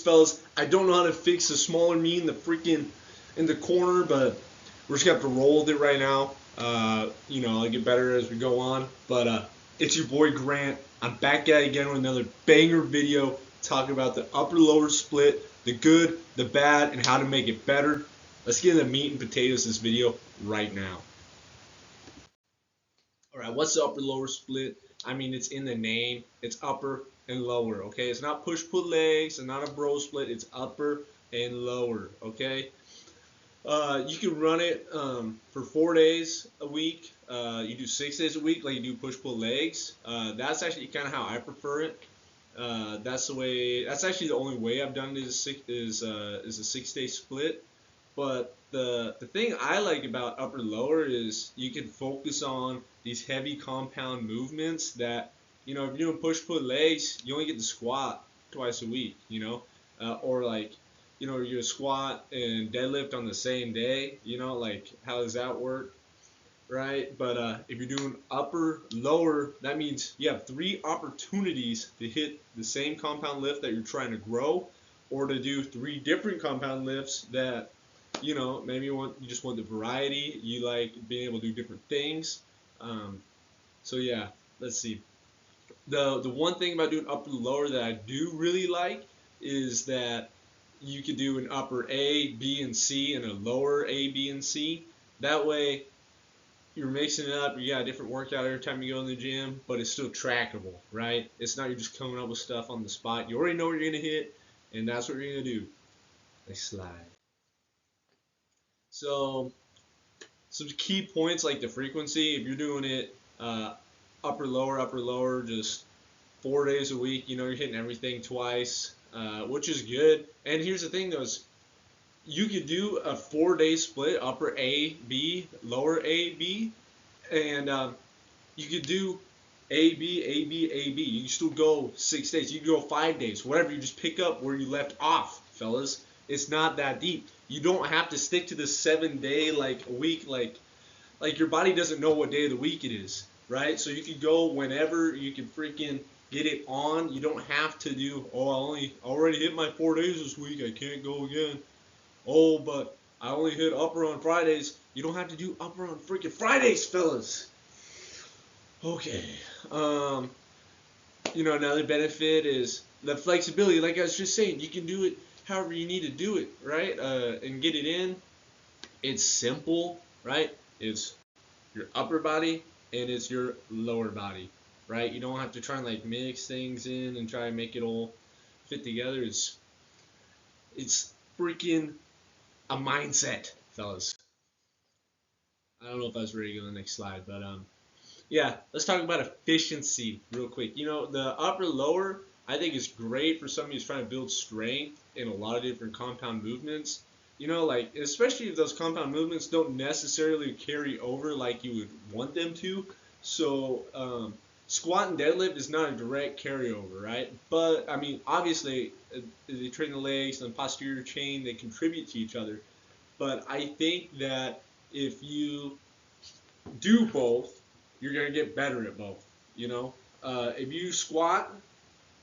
fellas. I don't know how to fix the smaller me in the corner, but we're just gonna have to roll with it right now. I'll get better as we go on. But it's your boy Grant. I'm back at it again with another banger video talking about the upper lower split, the good, the bad, and how to make it better. Let's get into the meat and potatoes of this video right now. Alright, what's the upper lower split? I mean, it's in the name. It's upper and lower, okay? It's not push pull legs and not a bro split. It's upper and lower, okay? You can run it for 4 days a week. You do 6 days a week, like you do push pull legs. That's actually kind of how I prefer it. That's the way. That's actually the only way I've done it is a 6-day split. But the thing I like about upper lower is you can focus on these heavy compound movements that, if you're doing push pull legs, you only get to squat twice a week, or like, you squat and deadlift on the same day, like how does that work, right? But if you're doing upper lower, that means you have 3 opportunities to hit the same compound lift that you're trying to grow, or to do 3 different compound lifts that maybe you just want the variety. You like being able to do different things. So yeah, let's see. The one thing about doing upper lower that I do really like is that you could do an upper A, B, and C and a lower A, B, and C. That way you're mixing it up. You got a different workout every time you go in the gym, but it's still trackable, right? It's not you're just coming up with stuff on the spot. You already know what you're going to hit, and that's what you're going to do. Next slide. So some key points like the frequency. If you're doing it upper lower, just 4 days a week, you're hitting everything twice, which is good. And here's the thing, though, is you could do a 4-day split, upper A, B, lower A, B, and you could do A, B, A, B, A, B. You can still go 6 days. You can go 5 days, whatever. You just pick up where you left off, fellas. It's not that deep. You don't have to stick to the 7-day like a week, like your body doesn't know what day of the week it is, right? So you can go whenever. You can freaking get it on. You don't have to do, I already hit my 4 days this week, I can't go again. Oh, but I only hit upper on Fridays. You don't have to do upper on freaking Fridays, fellas. Okay. Another benefit is the flexibility. Like I was just saying, you can do it however you need to do it, right? And get it in. It's simple, right? It's your upper body and it's your lower body, right? You don't have to try and like mix things in and try and make it all fit together. It's freaking a mindset, fellas. I don't know if I was ready to go to the next slide, but yeah, let's talk about efficiency real quick. The upper lower I think is great for somebody who's trying to build strength in a lot of different compound movements. Like especially if those compound movements don't necessarily carry over like you would want them to. So squat and deadlift is not a direct carryover, right? But I mean, obviously, they train the legs and the posterior chain. They contribute to each other. But I think that if you do both, you're gonna get better at both. If you squat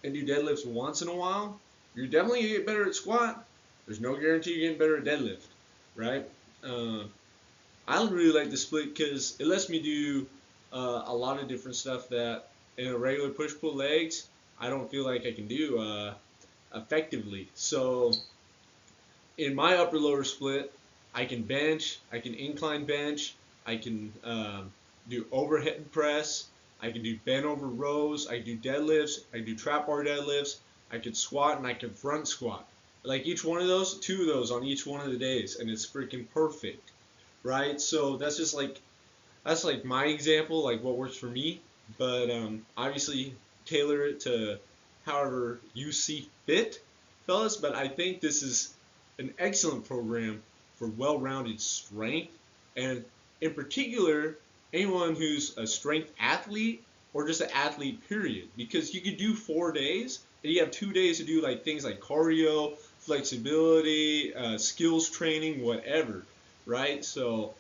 and do deadlifts once in a while, you're definitely gonna get better at squat. There's no guarantee you're getting better at deadlift, right? I really like the split because it lets me do a lot of different stuff that in a regular push-pull legs I don't feel like I can do effectively. So in my upper-lower split, I can bench, I can incline bench, I can do overhead press, I can do bent over rows, I can do deadlifts, I can do trap bar deadlifts, I can squat, and I can front squat. Like each one of those, 2 of those on each one of the days, and it's freaking perfect, right? So that's like my example, like what works for me. But obviously tailor it to however you see fit, fellas. But I think this is an excellent program for well-rounded strength, and in particular, anyone who's a strength athlete or just an athlete period, because you could do 4 days and you have 2 days to do like things like cardio, flexibility, skills training, whatever, right? So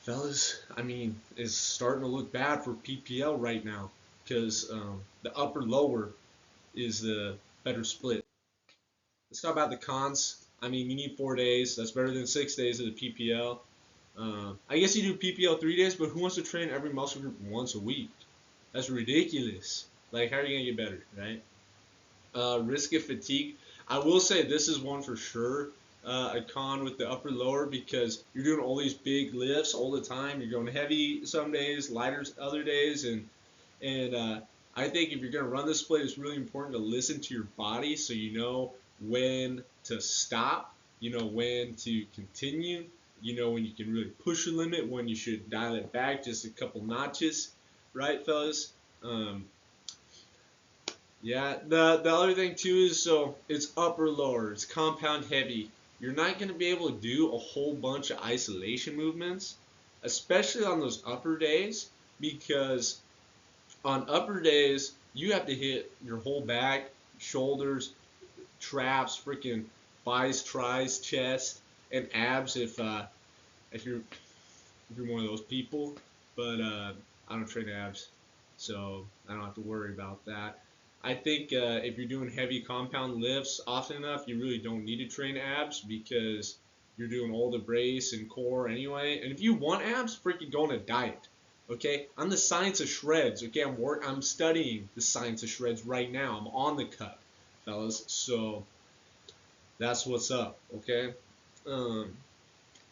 fellas, I mean, it's starting to look bad for PPL right now because the upper lower is the better split. let's talk about the cons. I mean, you need 4 days. That's better than 6 days of the PPL. I guess you do PPL 3 days, but who wants to train every muscle group once a week? That's ridiculous. Like, how are you gonna get better, right? Risk of fatigue. I will say this is one for sure. A con with the upper lower because you're doing all these big lifts all the time. You're going heavy some days, lighter other days, and I think if you're gonna run this split, it's really important to listen to your body so you know when to stop, you know when to continue, you know when you can really push your limit, when you should dial it back just a couple notches, right, fellas? Um, yeah, the other thing too is so it's upper lower, it's compound heavy. You're not going to be able to do a whole bunch of isolation movements, especially on those upper days, because on upper days you have to hit your whole back, shoulders, traps, freaking thighs, tries, chest, and abs if you're if you're one of those people. But I don't train abs, so I don't have to worry about that. I think if you're doing heavy compound lifts often enough, you really don't need to train abs because you're doing all the brace and core anyway. And if you want abs, freaking go on a diet. Okay, I'm the science of shreds. Okay, I'm studying the science of shreds right now. I'm on the cut, fellas. So that's what's up. Okay. Um,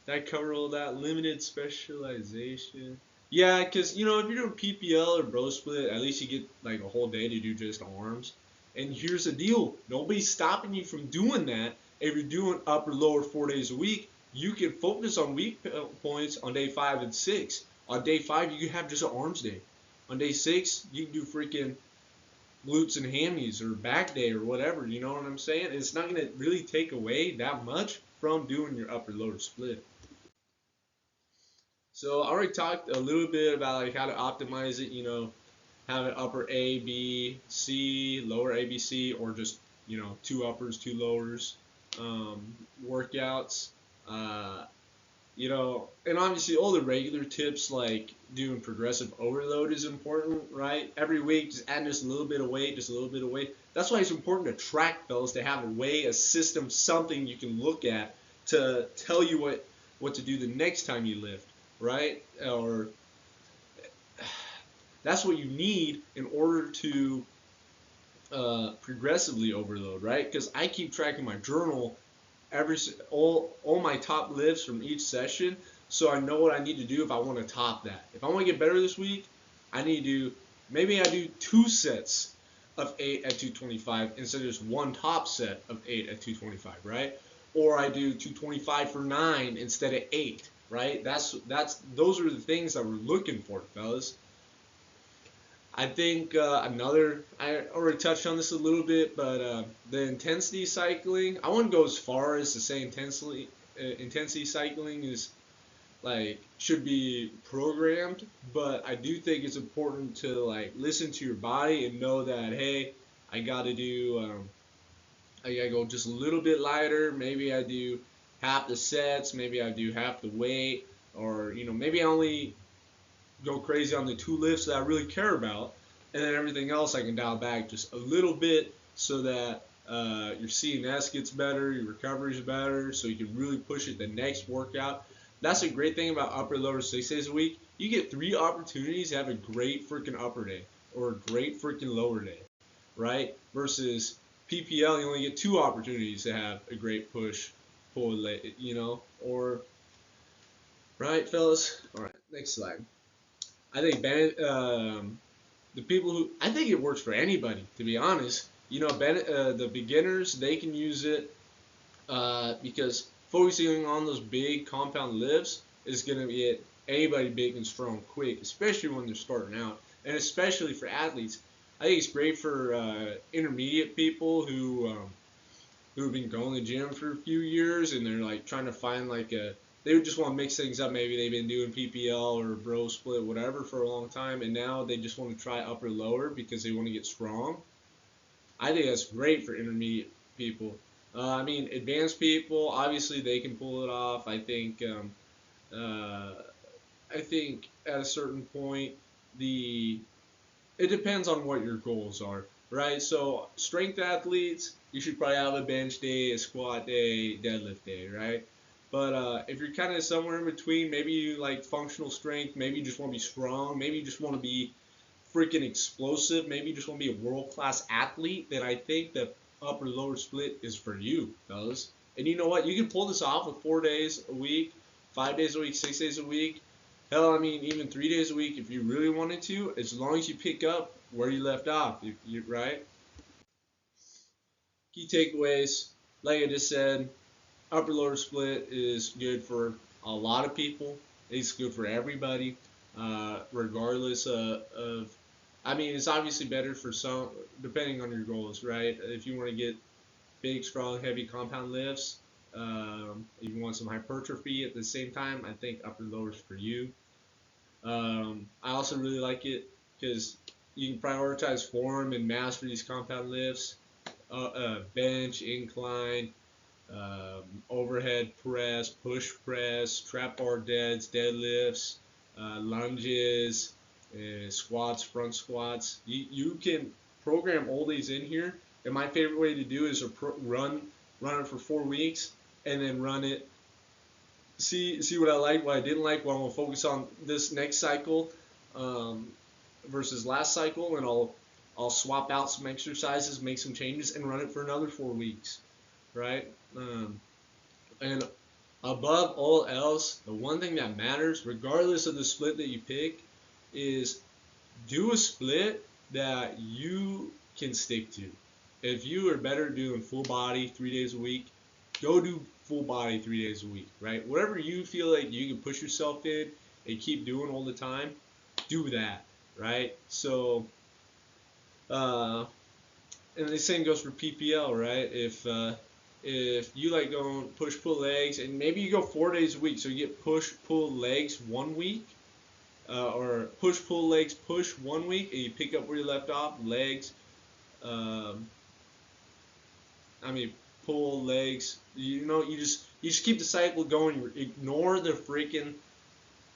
did I cover all that? Limited specialization. Yeah, because, if you're doing PPL or bro split, at least you get like a whole day to do just arms. And here's the deal. Nobody's stopping you from doing that. If you're doing upper lower 4 days a week, you can focus on weak points on day 5 and 6. On day 5, you can have just an arms day. On day 6, you can do freaking glutes and hammies or back day or whatever. You know what I'm saying? It's not going to really take away that much from doing your upper lower split. So I already talked a little bit about like how to optimize it, have an upper A, B, C, lower A, B, C, or just, two uppers, two lowers, workouts, uh, and obviously all the regular tips like doing progressive overload is important, right? Every week, just add just a little bit of weight, just a little bit of weight. That's why it's important to track those, to have a way, a system, something you can look at to tell you what to do the next time you lift, right? Or that's what you need in order to progressively overload, right? Because I keep tracking my journal all my top lifts from each session, so I know what I need to do if I want to top that. If I want to get better this week, I need to maybe I do 2 sets of 8 at 225 instead of just one top set of 8 at 225, right? Or I do 225 for 9 instead of 8, right? Those are the things that we're looking for, fellas. I think I already touched on this a little bit, but the intensity cycling, I wouldn't go as far as to say intensity cycling is like should be programmed, but I do think it's important to like listen to your body and know that, hey, I gotta do, I gotta go just a little bit lighter. Maybe I do half the sets, maybe I do half the weight, or maybe I only go crazy on the 2 lifts that I really care about, and then everything else I can dial back just a little bit so that your CNS gets better, your recovery is better, so you can really push it the next workout. That's a great thing about upper lower 6 days a week. You get 3 opportunities to have a great freaking upper day or a great freaking lower day, right? Versus PPL, you only get 2 opportunities to have a great push, pull, or right, fellas. All right, next slide. I think the people who I think it works for anybody, to be honest. The beginners, they can use it because focusing on those big compound lifts is going to get anybody big and strong quick, especially when they're starting out, and especially for athletes. I think it's great for intermediate people who've been going to the gym for a few years and they're like trying to find like they would just want to mix things up. Maybe they've been doing PPL or bro split, whatever, for a long time, and now they just want to try upper lower because they want to get strong. I think that's great for intermediate people. I mean, advanced people, obviously they can pull it off. Uh, I think at a certain point, it depends on what your goals are, right? So strength athletes, you should probably have a bench day, a squat day, deadlift day, right? But if you're kind of somewhere in between, maybe you like functional strength, maybe you just want to be strong, maybe you just want to be freaking explosive, maybe you just want to be a world-class athlete, then I think the upper lower split is for you, fellas. And you know what? You can pull this off with 4 days a week, 5 days a week, 6 days a week. Hell, I mean, even 3 days a week if you really wanted to, as long as you pick up where you left off, right? Key takeaways, like I just said, upper lower split is good for a lot of people. It's good for everybody, regardless of. I mean, it's obviously better for some, depending on your goals, right? If you want to get big, strong, heavy compound lifts, if you want some hypertrophy at the same time, I think upper lower is for you. I also really like it because you can prioritize form and master these compound lifts, bench, incline, overhead press, push press, trap bar deads, deadlifts, lunges, squats, front squats. You can program all these in here. And my favorite way to do is to run it for 4 weeks and then run it. See what I like, what I didn't like. What I'm gonna focus on this next cycle um, versus last cycle, and I'll swap out some exercises, make some changes, and run it for another 4 weeks, right? And above all else, the one thing that matters, regardless of the split that you pick, is do a split that you can stick to. If you are better doing full body 3 days a week, go do full body 3 days a week, right? Whatever you feel like you can push yourself in and keep doing all the time, do that, right? So, uh, and the same goes for PPL, right? If you like going push pull legs, and maybe you go 4 days a week, so you get push pull legs 1 week, or push pull legs push 1 week, and you pick up where you left off, legs. Um, I mean pull legs. You just keep the cycle going. Ignore the freaking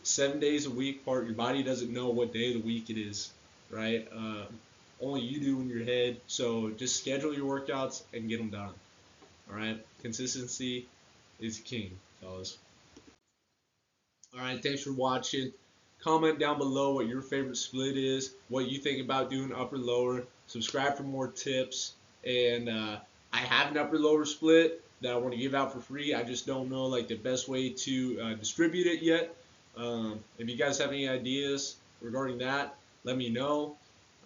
7 days a week part. Your body doesn't know what day of the week it is, right? Only you do in your head. So just schedule your workouts and get them done. All right, consistency is king, fellas. All right, thanks for watching. Comment down below what your favorite split is, what you think about doing upper lower. Subscribe for more tips. And I have an upper lower split that I want to give out for free. I just don't know like the best way to distribute it yet. If you guys have any ideas regarding that, let me know.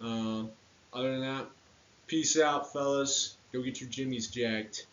Other than that, peace out, fellas. Go get your jimmies jacked.